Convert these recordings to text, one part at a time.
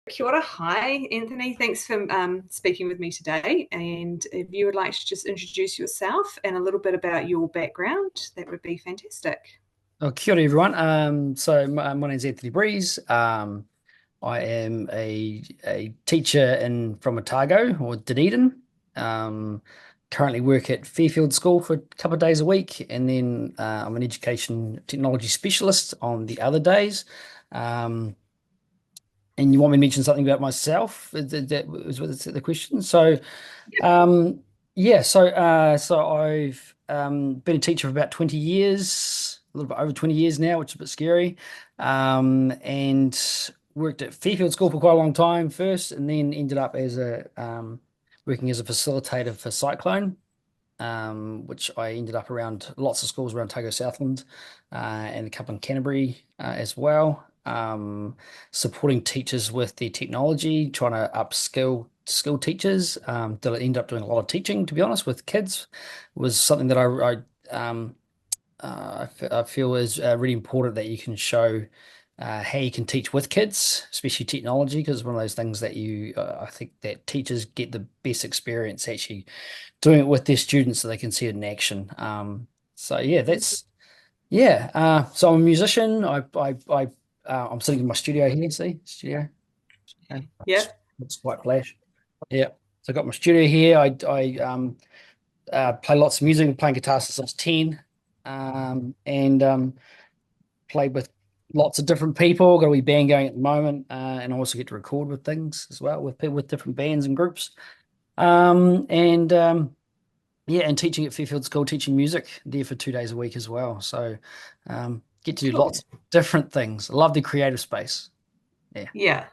Kia ora. Hi, Anthony. Thanks for speaking with me today. And if you would like to just introduce yourself and a little bit about your background, that would be fantastic. Oh, kia ora, everyone. My name's Anthony Breese. I am a teacher from Otago or Dunedin. Um, Currently work at Fairfield School for a couple of days a week, and then I'm an education technology specialist on the other days. Um, and you want me to mention something about myself? That was what the question. Um, so I've been a teacher for about 20 years, a little bit over 20 years now, which is a bit scary. And worked at Fairfield School for quite a long time first, and then ended up as a working as a facilitator for Cyclone, which I ended up around lots of schools around Otago Southland, and a couple in Canterbury, as well. Supporting teachers with their technology, trying to upskill skill teachers. Did I end up doing a lot of teaching, to be honest, with kids, was something that I feel is really important that you can show how you can teach with kids, especially technology, because it's one of those things that I think that teachers get the best experience actually doing it with their students so they can see it in action. So yeah, so I'm a musician. I'm sitting in my studio here. See, studio. Yeah. Yeah. It's quite flash. Yeah. So I got my studio here. I play lots of music. Been playing guitar since I was 10. And played with lots of different people. Got a wee band going at the moment. And I also get to record with things as well with people with different bands and groups. And Yeah, and teaching at Fairfield School, teaching music there for 2 days a week as well. So get to do Cool. lots of different things. I love the creative space. Yeah. Yeah.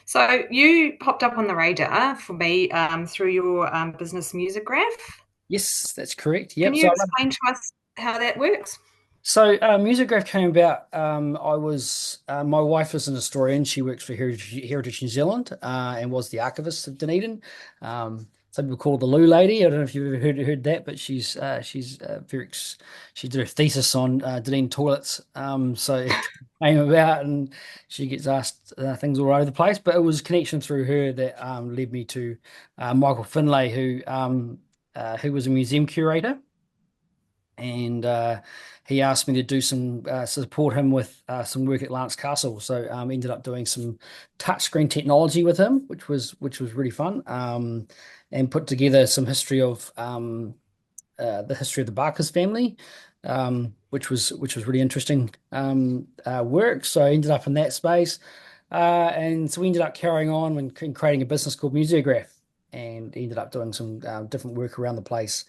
So you popped up on the radar for me through your business Muesograph. Yes, that's correct. Can Yep. you explain to us how that works? Muesograph came about. My wife is an historian. She works for Heritage New Zealand, and was the archivist of Dunedin. Some people call her the Loo Lady. I don't know if you've ever heard that, but she did her thesis on Dunedin toilets. So it came about, and she gets asked things all over the place. But it was a connection through her that led me to Michael Finlay, who was a museum curator, and he asked me to do some support him with some work at Lance Castle. So ended up doing some touchscreen technology with him, which was really fun, and put together some history of the history of the Barkers family, which was really interesting work. So I ended up in that space, and so we ended up carrying on and creating a business called Muesograph, and ended up doing some different work around the place,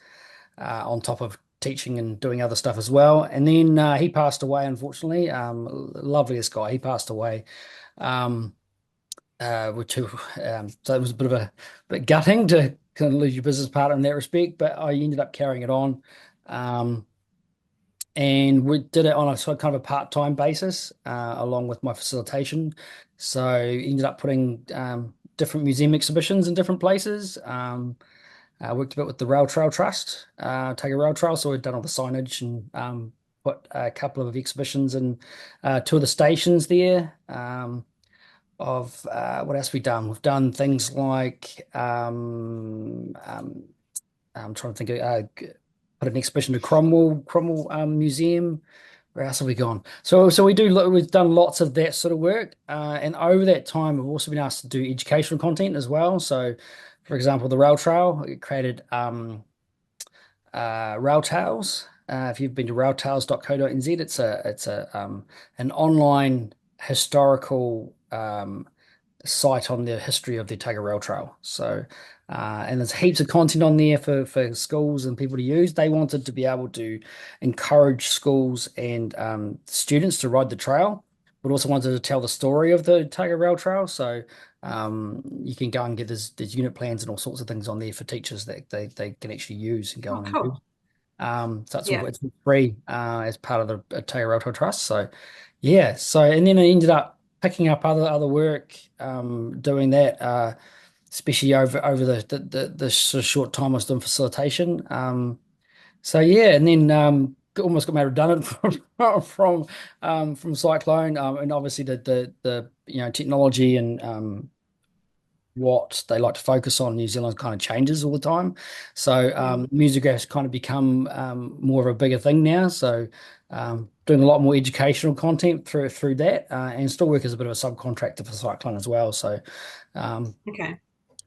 on top of teaching and doing other stuff as well. And then he passed away, unfortunately. Loveliest guy. He passed away, um, so it was a bit of a bit gutting to kind of lose your business partner in that respect. But I ended up carrying it on, um, and we did it on a sort of kind of a part-time basis, along with my facilitation. So ended up putting different museum exhibitions in different places. I worked a bit with the Rail Trail Trust, take a rail trail, so we've done all the signage and put a couple of exhibitions and two of the stations there. Of What else have we done? We've done things like I'm trying to think of put an exhibition to Cromwell Museum. Where else have we gone? So we've done lots of that sort of work, and over that time, we've also been asked to do educational content as well. So, for example, the Rail Trail, it created Rail Tales. If you've been to railtales.co.nz, it's an online historical site on the history of the Otago Rail Trail. And there's heaps of content on there for schools and people to use. They wanted to be able to encourage schools and students to ride the trail, but also wanted to tell the story of the Otago Rail Trail. So you can go and get there's unit plans and all sorts of things on there for teachers that they can actually use and go Oh, on and do. cool. So Yeah. it's free as part of the Otago Rail Trail Trust. So yeah, and then I ended up picking up other work, doing that, especially over the sort of short time I was doing facilitation. So yeah, and then almost got made redundant from Cyclone, and obviously the technology and what they like to focus on in New Zealand kind of changes all the time. So Mm. Muesograph's kind of become more of a bigger thing now. So doing a lot more educational content through that, and still work as a bit of a subcontractor for Cyclone as well. So um, Okay.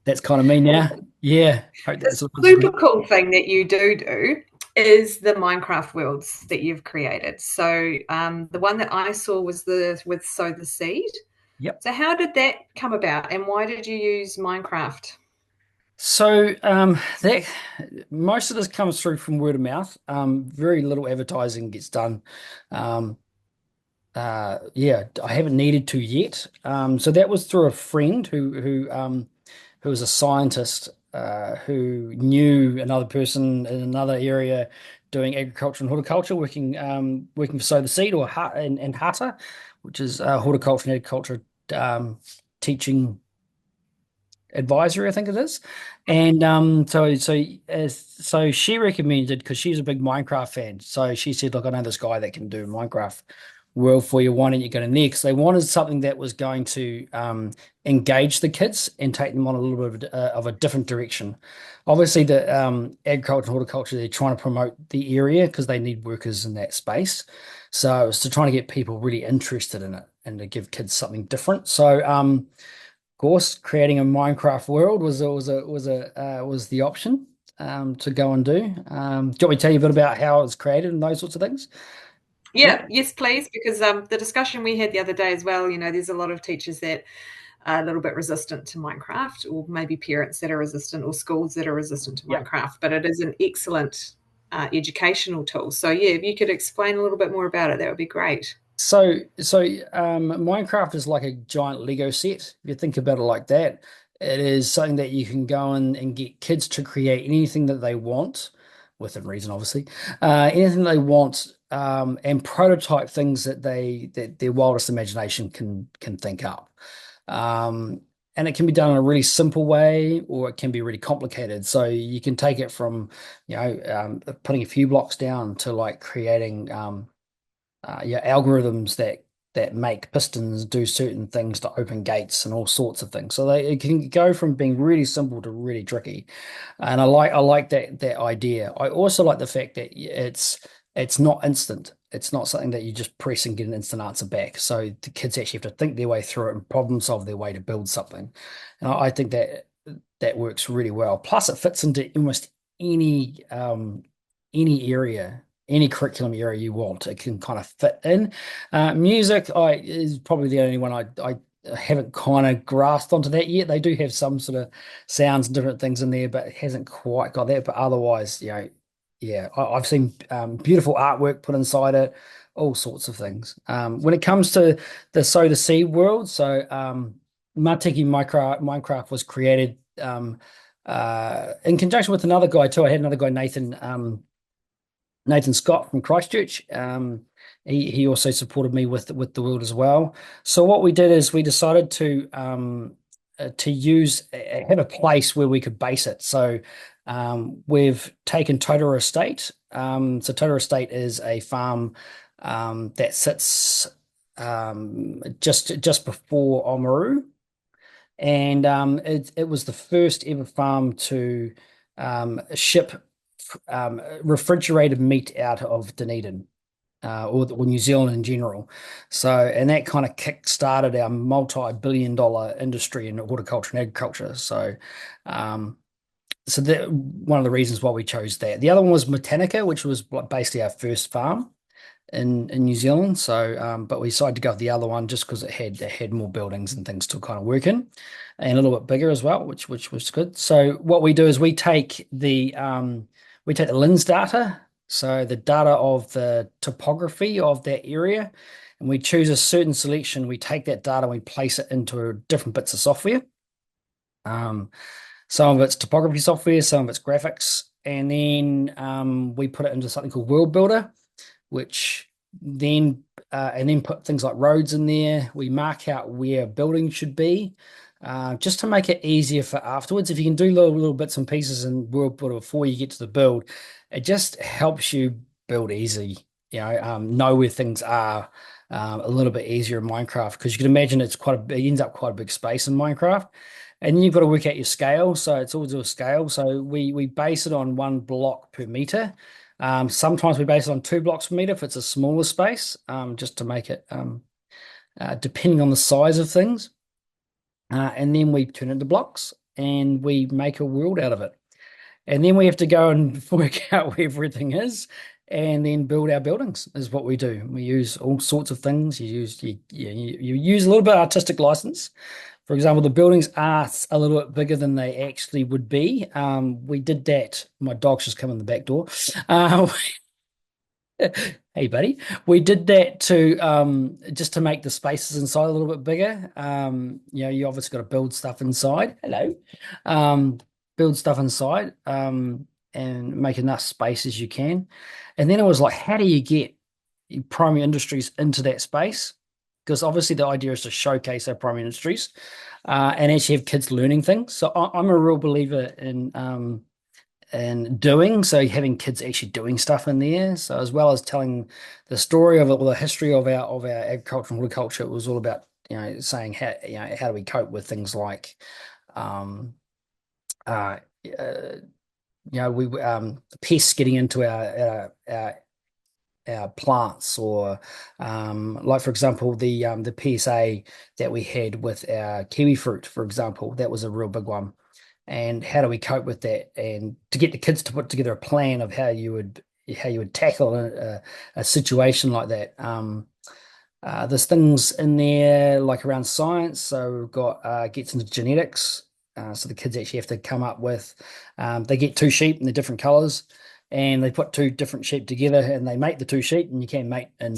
that's kind of me Well, now. Yeah, hope the that's a super cool thing that you do is the Minecraft worlds that you've created. So the one that I saw was the with Sow the Seed. Yep. So how did that come about, and why did you use Minecraft? So that most of this comes through from word of mouth. Very little advertising gets done. Um, yeah, I haven't needed to yet. So that was through a friend who was a scientist who knew another person in another area doing agriculture and horticulture, working for Sow the Seed and Hata, which is horticulture and agriculture teaching advisory, I think it is. And so she recommended, because she's a big Minecraft fan. So she said, "Look, I know this guy that can do Minecraft world for you. Why don't you go to next?" They wanted something that was going to engage the kids and take them on a little bit of a different direction. Obviously, the agriculture and horticulture, they're trying to promote the area because they need workers in that space. So it's to trying to get people really interested in it and to give kids something different. So course, creating a Minecraft world was the option to go and do. Do you want me to tell you a bit about how it was created and those sorts of things? Yeah. Yeah, yes, please, because the discussion we had the other day as well, there's a lot of teachers that are a little bit resistant to Minecraft, or maybe parents that are resistant, or schools that are resistant to Yeah. Minecraft, but it is an excellent educational tool. So, yeah, if you could explain a little bit more about it, that would be great. Minecraft is like a giant Lego set. If you think about it like that, it is something that you can go in and get kids to create anything that they want, within reason, obviously, anything they want, and prototype things that their wildest imagination can think up. Um, and it can be done in a really simple way, or it can be really complicated. So you can take it from, putting a few blocks down to like creating. Yeah, algorithms that make pistons do certain things to open gates and all sorts of things. So it can go from being really simple to really tricky. And I like that idea. I also like the fact that it's not instant. It's not something that you just press and get an instant answer back. So the kids actually have to think their way through it and problem solve their way to build something. And I think that works really well. Plus, it fits into almost any area, any curriculum area you want. It can kind of fit in. Music, I is probably the only one I haven't kind of grasped onto that yet. They do have some sort of sounds and different things in there, but it hasn't quite got that. But otherwise, yeah, I've seen beautiful artwork put inside it, all sorts of things. When it comes to the Sow the Seed world, so Mātiki Minecraft was created in conjunction with another guy too. I had another guy, Nathan Scott from Christchurch. He also supported me with the world as well. So what we did is we decided to use have a place where we could base it. So we've taken Totara Estate. So Totara Estate is a farm that sits just before Oamaru, and it was the first ever farm to ship refrigerated meat out of Dunedin, or New Zealand in general. So, and that kind of kick-started our multi-billion-dollar industry in horticulture and agriculture. Um, so that one of the reasons why we chose that. The other one was Botanica, which was basically our first farm in New Zealand. So, but we decided to go with the other one just because it had more buildings and things to kind of work in, and a little bit bigger as well, which was good. So what we do is we take the lens data, so the data of the topography of that area, and we choose a certain selection. We take that data and we place it into different bits of software. Um, some of it's topography software, some of it's graphics, and then we put it into something called World Builder, which then put things like roads in there. We mark out where buildings should be, just to make it easier for afterwards. If you can do little bits and pieces in World Builder before you get to the build, it just helps you build know where things are a little bit easier in Minecraft, because you can imagine it ends up quite a big space in Minecraft. And then you've got to work out your scale. So it's all to a scale. So we base it on 1 block per meter. Sometimes we base it on 2 blocks per meter if it's a smaller space, just to make it depending on the size of things. And then we turn it into blocks and we make a world out of it. And then we have to go and work out where everything is and then build our buildings is what we do. We use all sorts of things. You use a little bit of artistic license. For example, the buildings are a little bit bigger than they actually would be. We did that. My dog's just come in the back door. Uh, Hey, buddy. We did that to just to make the spaces inside a little bit bigger. You obviously got to build stuff inside. Hello. Um, Build stuff inside and make enough space as you can. And then it was like, how do you get primary industries into that space? Because obviously the idea is to showcase our primary industries and actually have kids learning things. So I'm a real believer in and doing, so having kids actually doing stuff in there. So as well as telling the story of it, or the history of our agriculture and horticulture, it was all about saying how do we cope with things like um uh, uh we pests getting into our plants, or like for example the PSA that we had with our kiwi fruit, for example. That was a real big one. And how do we cope with that, and to get the kids to put together a plan of how you would tackle a situation like that. There's things in there like around science, so we've got gets into genetics. So the kids actually have to come up with they get two sheep and they're different colors, and they put two different sheep together and they mate the two sheep, and you can mate in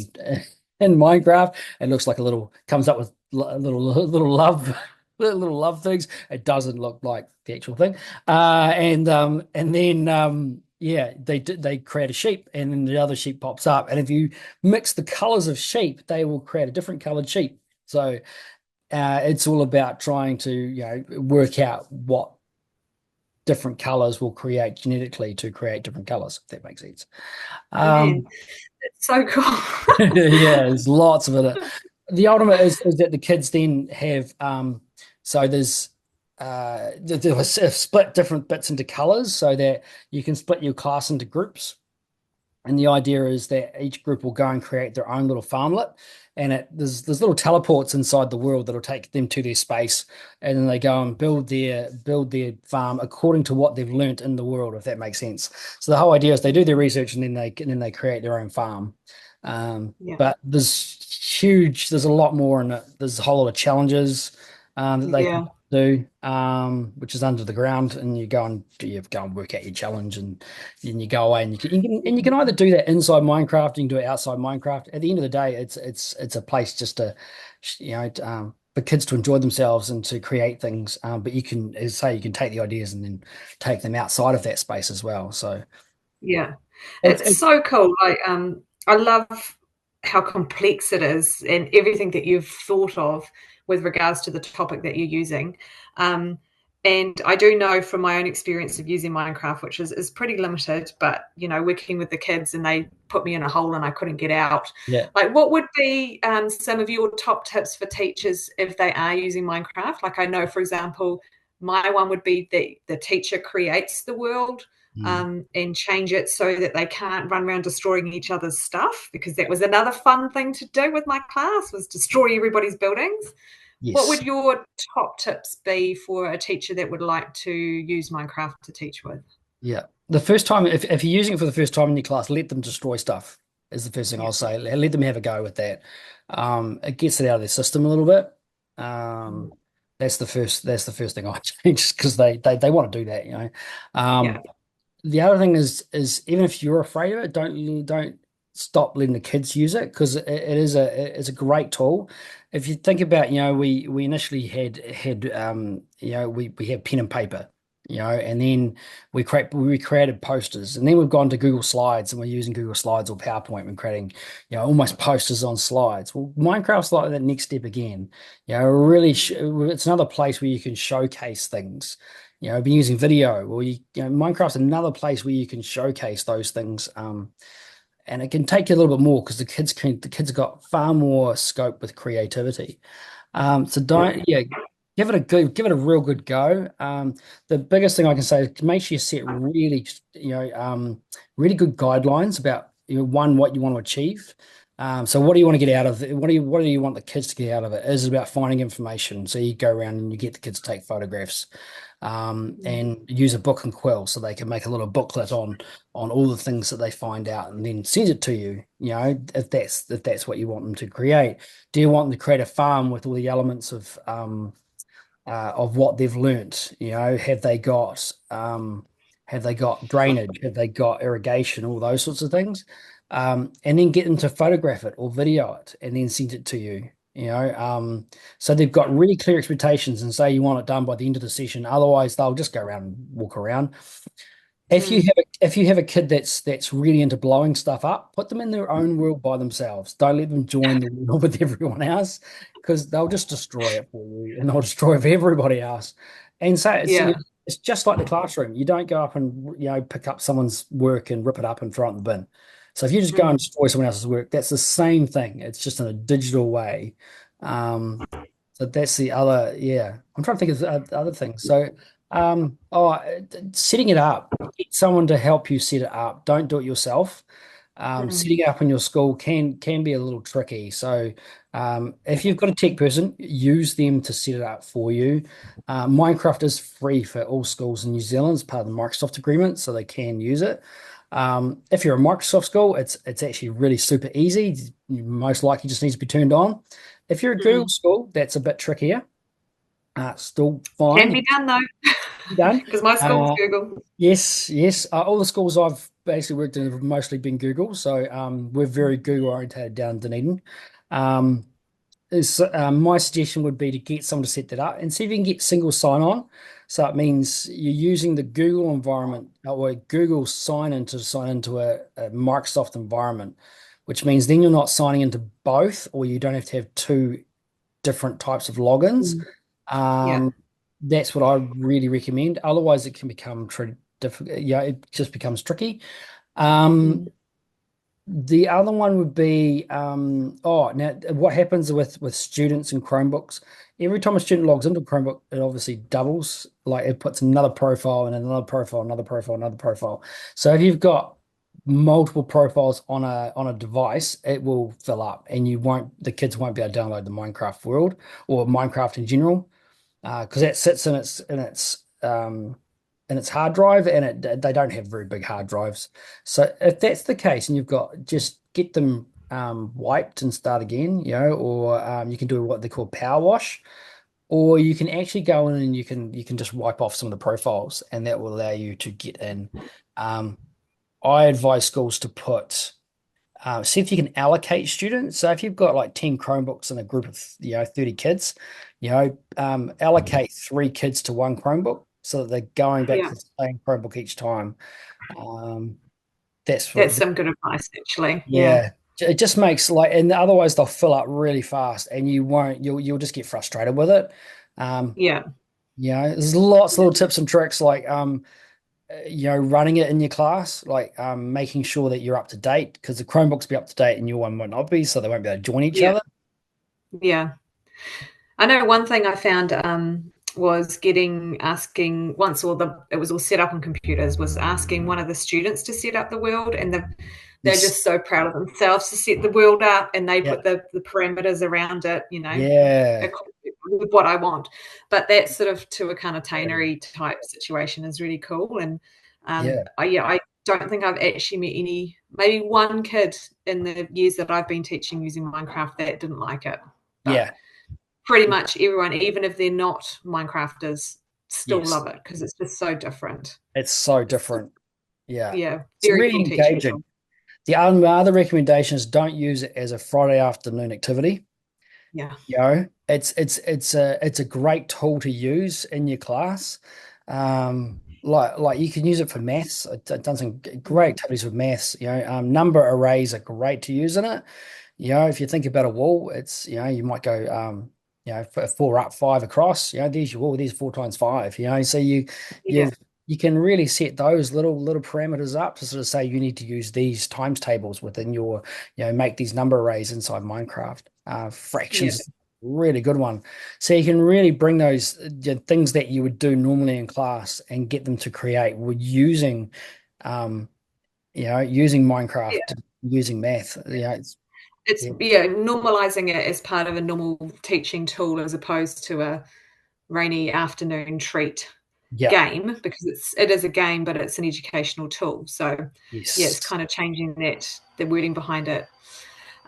Minecraft. It looks like a little comes up with little love little love things. It doesn't look like the actual thing. And then yeah, they create a sheep, and then the other sheep pops up. And if you mix the colors of sheep, they will create a different colored sheep. So it's all about trying to work out what different colors will create genetically to create different colors, if that makes sense. Man, Um, it's so cool. yeah, there's lots of it. The ultimate is that the kids then have so there's there was split different bits into colors, so that you can split your class into groups. And the idea is that each group will go and create their own little farmlet, and there's little teleports inside the world that'll take them to their space, and then they go and build their farm according to what they've learnt in the world, if that makes sense. So the whole idea is they do their research, and then they create their own farm. Yeah, But there's a lot more in it. There's a whole lot of challenges that they can yeah, do, which is under the ground, and you go and work out your challenge, and then you go away, and you can either do that inside Minecraft, you can do it outside Minecraft. At the end of the day, it's a place just to for kids to enjoy themselves and to create things. But you can, as I say, you can take the ideas and then take them outside of that space as well. So yeah. It's it's so cool. Like, I love how complex it is and everything that you've thought of with regards to the topic that you're using. Um, and I do know from my own experience of using Minecraft, which is pretty limited, but working with the kids and they put me in a hole and I couldn't get out. yeah. Like, what would be some of your top tips for teachers if they are using Minecraft? Like, I know, for example, my one would be the teacher creates the world Mm. and change it so that they can't run around destroying each other's stuff, because that was another fun thing to do with my class, was destroy everybody's buildings. What Yes. would your top tips be for a teacher that would like to use Minecraft to teach with? Yeah. The first time, if you're using it for the first time in your class, let them destroy stuff, is the first thing Yeah. I'll say. Let them have a go with that. It gets it out of their system a little bit. Um, that's the first thing I change, because they want to do that. Yeah. The other thing is even if you're afraid of it, don't stop letting the kids use it, because it's a great tool. If you think about, we initially we had pen and paper, and then we created posters, and then we've gone to Google Slides, and we're using Google Slides or PowerPoint and creating almost posters on slides. Well, Minecraft's like that next step again. Really, it's another place where you can showcase things. I've been using video, or Minecraft's another place where you can showcase those things. and it can take you a little bit more because the kids have got far more scope with creativity. So don't, yeah, give it a real good go. The biggest thing I can say is make sure you set really, really good guidelines about, one, what you want to achieve. So what do you want to get out of it? What do you want the kids to get out of it? Is it about finding information? So you go around and you get the kids to take photographs, and use a book and quill so they can make a little booklet on all the things that they find out and then send it to you. If that's what you want them to create. Do you want them to create a farm with all the elements of what they've learnt? Have they got drainage? Have they got irrigation? All those sorts of things. And then get them to photograph it or video it and then send it to you. So they've got really clear expectations and say you want it done by the end of the session. Otherwise, they'll just go around and walk around. Mm. If you have a kid that's really into blowing stuff up, put them in their own world by themselves. Don't let them join the world with everyone else because they'll just destroy it for you and they'll destroy it for everybody else. And so Yeah. it's just like the classroom. You don't go up and pick up someone's work and rip it up and throw it in the bin. So if you just go and Mm. destroy someone else's work, that's the same thing. It's just in a digital way. Um, so that's the other, yeah. I'm trying to think of the other things. So, setting it up, get someone to help you set it up. Don't do it yourself. Mm. Setting it up in your school can be a little tricky. So, if you've got a tech person, use them to set it up for you. Minecraft is free for all schools in New Zealand. It's part of the Microsoft agreement, so they can use it. If you're a Microsoft school, it's actually really super easy. You most likely just needs to be turned on. If you're a Google Mm. school, that's a bit trickier. Still Can fine. be done though, You're done. because my school's Uh, Google. yes, yes. All the schools I've basically worked in have mostly been Google, so we're very Google oriented down in Dunedin. Um, my suggestion would be to get someone to set that up and see if you can get single sign-on. So it means you're using the Google environment or Google sign-in to sign into a Microsoft environment, which means then you're not signing into both, or you don't have to have two different types of logins. Mm. Yeah. Um, that's what I really recommend. Otherwise, it can become difficult. Yeah, it just becomes tricky. Um, Mm. the other one would be, now what happens with students and Chromebooks? Every time a student logs into a Chromebook, it obviously doubles. Like it puts another profile and another profile, another profile, another profile. So if you've got multiple profiles on a device, it will fill up, and the kids won't be able to download the Minecraft world or Minecraft in general, because that sits in its hard drive, and they don't have very big hard drives. So if that's the case, and you've got just get them wiped and start again, or you can do what they call power wash, or you can actually go in and you can just wipe off some of the profiles, and that will allow you to get in. Um, I advise schools to see if you can allocate students. So if you've got like 10 Chromebooks in a group of 30 kids, allocate 3 kids to one Chromebook so that they're going back to Yeah. the same Chromebook each time. Um, that's for That's some good advice, actually. Yeah. Yeah. It just makes and otherwise they'll fill up really fast and you'll just get frustrated with it. Um, Yeah. there's lots of little tips and tricks like running it in your class, like making sure that you're up to date because the Chromebooks be up to date and your one might not be, so they won't be able to join each Yeah. other. Yeah. I know one thing I found was asking once it was all set up on computers, was asking one of the students to set up the world, and they're Yes. just so proud of themselves to set the world up, and they Yeah. put the parameters around it, Yeah. with what I want. But that sort of to a kind of tainery type situation is really cool. And Yeah. I don't think I've actually met maybe one kid in the years that I've been teaching using Minecraft that didn't like it. But Yeah. pretty much everyone, even if they're not Minecrafters, still Yes. love it because it's just so different. It's so different. Yeah. Yeah, It's very really cool teaching engaging. tool. The other recommendation is don't use it as a Friday afternoon activity. Yeah. It's a great tool to use in your class. Like you can use it for maths. It done some great activities with maths. Number arrays are great to use in it. If you think about a wall, it's you might go 4 up, 5 across. There's your wall. There's 4 times 5. So Yeah. you can really set those little parameters up to sort of say you need to use these times tables within your, make these number arrays inside Minecraft. Yeah, Fractions, really good one. So you can really bring those things that you would do normally in class and get them to create with using, um, using Minecraft, yeah. using math. It's Yeah, normalizing it as part of a normal teaching tool as opposed to a rainy afternoon treat yeah, game, because it is a game, but it's an educational tool. So yeah, it's yes. kind of changing the wording behind it.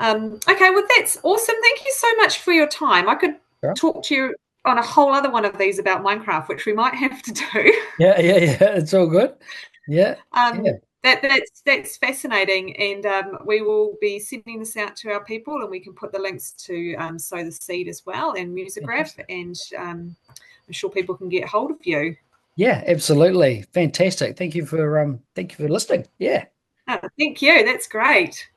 Okay, well, that's awesome. Thank you so much for your time. I could Sure. talk to you on a whole other one of these about Minecraft, which we might have to do. Yeah, yeah, yeah. It's all good. Yeah, yeah. That's fascinating, and we will be sending this out to our people, and we can put the links to Sow the Seed as well, and Muesograph, Fantastic. and I'm sure people can get hold of you. Yeah, absolutely. Fantastic. Thank you for listening. Yeah. Thank you. That's great.